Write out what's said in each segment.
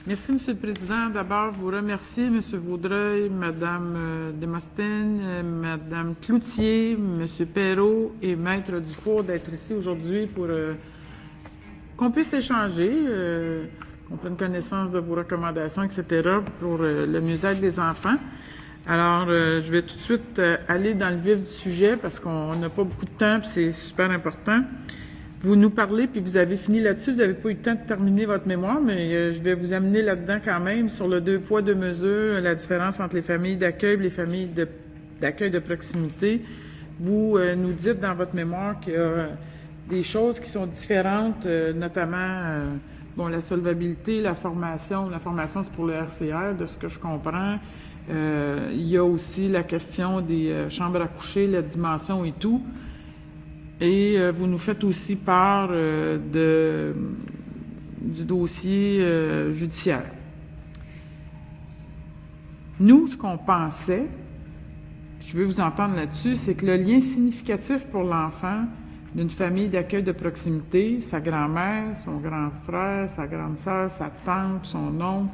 Merci, M. le Président. D'abord, vous remercier M. Vaudreuil, Mme Desmostènes, Mme Cloutier, M. Perrault et Maître Dufour d'être ici aujourd'hui pour qu'on puisse échanger, qu'on prenne connaissance de vos recommandations, etc. pour le mieux-être des enfants. Alors, je vais tout de suite aller dans le vif du sujet parce qu'on n'a pas beaucoup de temps, puis c'est super important. Vous nous parlez, puis vous avez fini là-dessus, vous n'avez pas eu le temps de terminer votre mémoire, mais je vais vous amener là-dedans quand même sur le 2 poids, 2 mesures, la différence entre les familles d'accueil et les familles d'accueil de proximité. Vous nous dites dans votre mémoire qu'il y a des choses qui sont différentes, notamment la solvabilité, la formation. La formation, c'est pour le RCR, de ce que je comprends. Il y a aussi la question des chambres à coucher, la dimension et tout. Et vous nous faites aussi part du dossier judiciaire. Nous, ce qu'on pensait, je veux vous entendre là-dessus, c'est que le lien significatif pour l'enfant d'une famille d'accueil de proximité, sa grand-mère, son grand frère, sa grande sœur, sa tante, son oncle,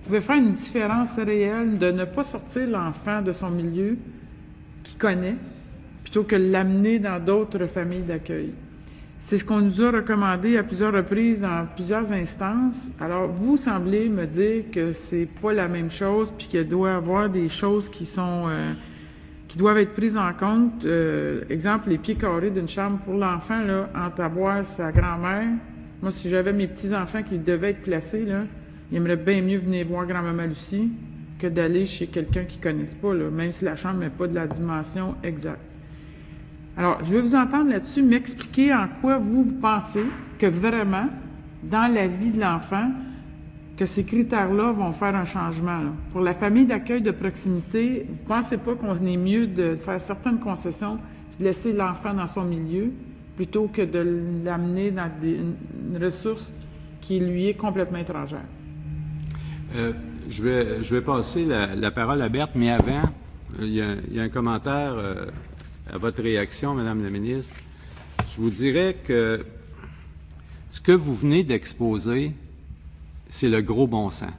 pouvait faire une différence réelle de ne pas sortir l'enfant de son milieu qu'il connaît, plutôt que de l'amener dans d'autres familles d'accueil. C'est ce qu'on nous a recommandé à plusieurs reprises dans plusieurs instances. Alors, vous semblez me dire que c'est pas la même chose, puis qu'il doit y avoir des choses qui doivent être prises en compte. Exemple, les pieds carrés d'une chambre pour l'enfant, là, entre avoir sa grand-mère. Moi, si j'avais mes petits-enfants qui devaient être placés, là, ils aimeraient bien mieux venir voir grand-maman Lucie que d'aller chez quelqu'un qu'ils ne connaissent pas, là, même si la chambre n'est pas de la dimension exacte. Alors, je vais vous entendre là-dessus, m'expliquer en quoi vous pensez que vraiment, dans la vie de l'enfant, que ces critères-là vont faire un changement. Là. Pour la famille d'accueil de proximité, vous ne pensez pas qu'on est mieux de faire certaines concessions et de laisser l'enfant dans son milieu plutôt que de l'amener dans une ressource qui lui est complètement étrangère? Je vais passer la parole à Berthe, mais avant, il y a un commentaire à votre réaction, Madame la ministre. Je vous dirais que ce que vous venez d'exposer, c'est le gros bon sens.